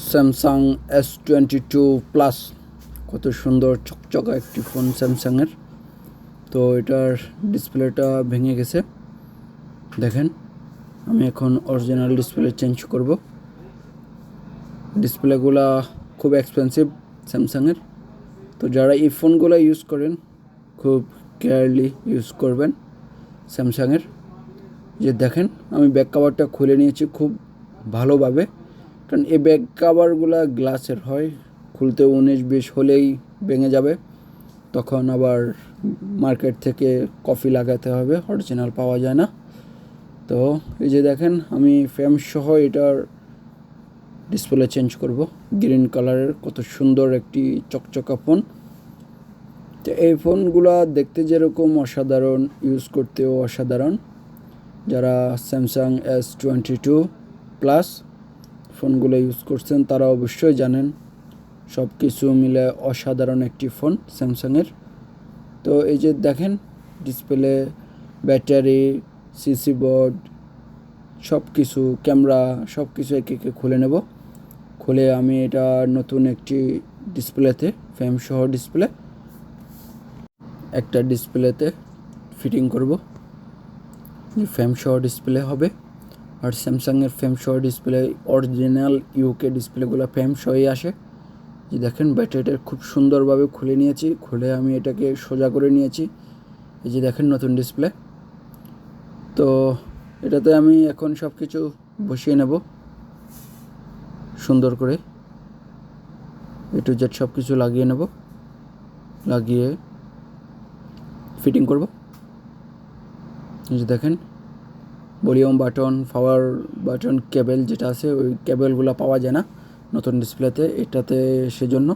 Samsung S22 plus কত সুন্দর চকচকা একটি ফোন স্যামসাংয়ের। তো এটার ডিসপ্লেটা ভেঙে গেছে, দেখেন। আমি এখন অরিজিনাল ডিসপ্লে চেঞ্জ করব। ডিসপ্লেগুলা খুব এক্সপেন্সিভ স্যামসাংয়ের, তো যারা এই ফোনগুলো ইউজ করেন খুব কেয়ারলি ইউজ করবেন স্যামসাংয়ের। যে দেখেন, আমি ব্যাক কাভারটা খুলে নিয়েছি খুব ভালোভাবে, কারণ এই ব্যাক কাভারগুলো গ্লাসের হয়, খুলতে 19-20 হলেই ভেঙে যাবে। তখন আবার মার্কেট থেকে কপি লাগাতে হবে, অরিজিনাল পাওয়া যায় না। তো এই যে দেখেন, আমি ফ্রেম সহ এটার ডিসপ্লে চেঞ্জ করব। গ্রিন কালারের কত সুন্দর একটি চকচকা ফোন। তো এই ফোনগুলো দেখতে যেরকম অসাধারণ, ইউজ করতেও অসাধারণ। যারা স্যামসাং S22 প্লাস ফোনগুলো ইউজ করছেন তারা অবশ্যই জানেন, সব কিছু মিলে অসাধারণ একটি ফোন স্যামসাংয়ের। তো এই যে দেখেন, ডিসপ্লে, ব্যাটারি, সিসি বোর্ড, সব কিছু, ক্যামেরা, সব কিছু একে একে খুলে নেব। খুলে আমি এটা নতুন একটি ডিসপ্লেতে, ফ্রেম সহ ডিসপ্লে, একটা ডিসপ্লেতে ফিটিং করব। ফ্রেম সহ ডিসপ্লে হবে। আর স্যামসাংয়ের ফ্রেম সহ ডিসপ্লে, অরিজিনাল ইউকে ডিসপ্লেগুলো ফ্রেম সহই আসে। যে দেখেন, ব্যাটারিটা খুব সুন্দরভাবে খুলে নিয়েছি, খুলে আমি এটাকে সোজা করে নিয়েছি। এই যে দেখেন নতুন ডিসপ্লে। তো এটাতে আমি এখন সব কিছু বসিয়ে নেব সুন্দর করে, A to Z সব কিছু লাগিয়ে নেব, লাগিয়ে ফিটিং করব। এই যে দেখেন, ভলিউম বাটন, পাওয়ার বাটন, কেবল যেটা আছে ওই কেবলগুলো পাওয়া যায় না নতুন ডিসপ্লেতে, এটাতে সেজন্য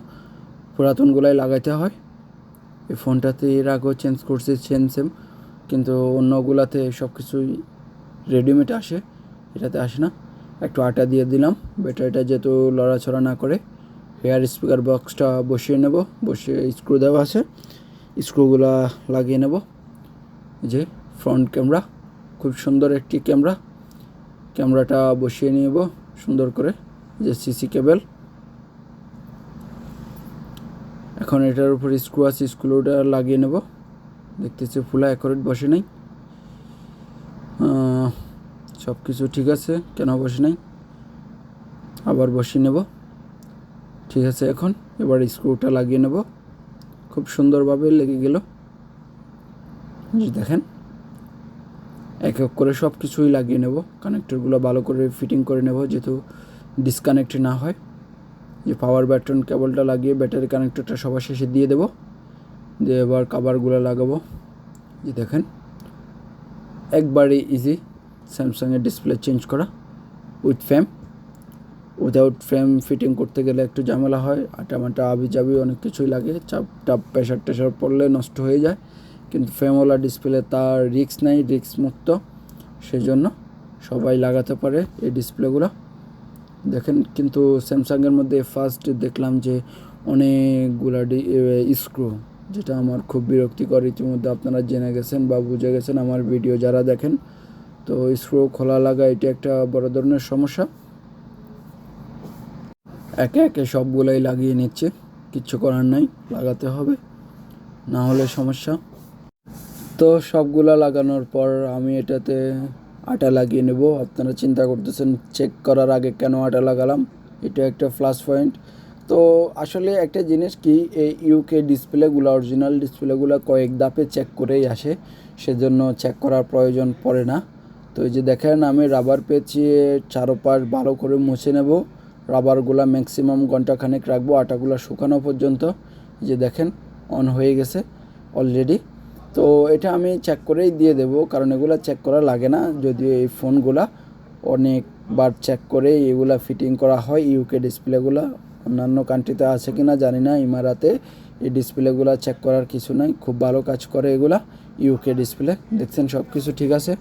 পুরাতনগুলাই লাগাইতে হয়। এই ফোনটাতে এর আগেও চেঞ্জ করছি সেম, কিন্তু অন্যগুলাতে সব কিছুই রেডিমেড আসে, এটাতে আসে না। একটু আটা দিয়ে দিলাম, ব্যাটারিটা যেহেতু লড়াছড়া না করে। হেয়ার স্পিকার বক্সটা বসিয়ে নেব, বসিয়ে স্ক্রু দেওয়া আছে, স্ক্রুগুলা লাগিয়ে নেব। যে ফ্রন্ট ক্যামেরা, খুব সুন্দর একটি ক্যামেরাটা বসিয়ে নেব সুন্দর করে। যে সিসি কেবল, এখন এটার উপর স্ক্রু আছে, স্ক্রুটা লাগিয়ে নেব। দেখতেছি ফুলা অ্যাকুরেট বসে নাই, সব কিছু ঠিক আছে, কেন বসে নাই, আবার বসিয়ে নেব। ঠিক আছে, এখন এবার স্ক্রুটা লাগিয়ে নেব, খুব সুন্দরভাবে লেগে গেল। দেখেন, এক এক করে সব কিছুই লাগিয়ে নেব, কানেক্টরগুলো ভালো করে ফিটিং করে নেব যেহেতু ডিসকানেক্ট না হয়। যে পাওয়ার বাটন কেবলটা লাগিয়ে ব্যাটারি কানেক্টরটা সবার শেষে দিয়ে দেব, দিয়ে এবার কভারগুলো লাগাবো। যে দেখেন, একবারে ইজি স্যামসাংয়ের ডিসপ্লে চেঞ্জ করা with frame. Without frame fitting করতে গেলে একটু ঝামেলা হয়, আটামাটা আবি অনেক কিছুই লাগে, চাপ টাপ প্রেশার টেশার পড়লে নষ্ট হয়ে যায়। কিন্তু ফ্রেমওয়ালা ডিসপ্লে তার রিস্ক নেই, রিস্ক মুক্ত, সেজন্য সবাই লাগাতে পারে এই ডিসপ্লেগুলো। দেখেন, কিন্তু স্যামসাংয়ের মধ্যে ফার্স্ট দেখলাম যে অনেকগুলা স্ক্রু, যেটা আমার খুব বিরক্তিকর। ইতিমধ্যে আপনারা জেনে গেছেন বা বুঝে গেছেন আমার ভিডিও যারা দেখেন। তো স্ক্রু খোলা লাগা এটা একটা বড় ধরনের সমস্যা। একে একে সবগুলাই লাগিয়ে নিচ্ছে, কিচ্ছু করার নাই, লাগাতে হবে, না হলে সমস্যা। তো সবগুলা লাগানোর পর আমি এটাতে আটা লাগিয়ে নেব। আপনারা চিন্তা করতেছেন চেক করার আগে কেন আটা লাগালাম, এটা একটা প্লাস পয়েন্ট। তো আসলে একটা জিনিস কি, এই ইউকে ডিসপ্লেগুলো, অরিজিনাল ডিসপ্লেগুলো কয়েক ধাপে চেক করেই আসে, সেজন্য চেক করার প্রয়োজন পড়ে না। তো এই যে দেখেন, আমি রাবার পেঁচিয়ে চারোপাশ ভালো করে মুছে নেব। রাবারগুলো ম্যাক্সিমাম ঘন্টাখানেক রাখবো, আটাগুলো শুকানো পর্যন্ত। যে দেখেন, অন হয়ে গেছে অলরেডি। তো এটা আমি চেক করেই দিয়ে দেব, কারণ এগুলো চেক করা লাগে না, যদিও এই ফোনগুলা অনেকবার চেক করে এগুলা ফিটিং করা হয়। ইউকে ডিসপ্লেগুলো অন্যান্য কান্ট্রিতে আছে কি না জানি না, ইমারাতে এই ডিসপ্লেগুলো চেক করার কিছু নাই, খুব ভালো কাজ করে এগুলা ইউকে ডিসপ্লে। দেখছেন সব কিছু ঠিক আছে।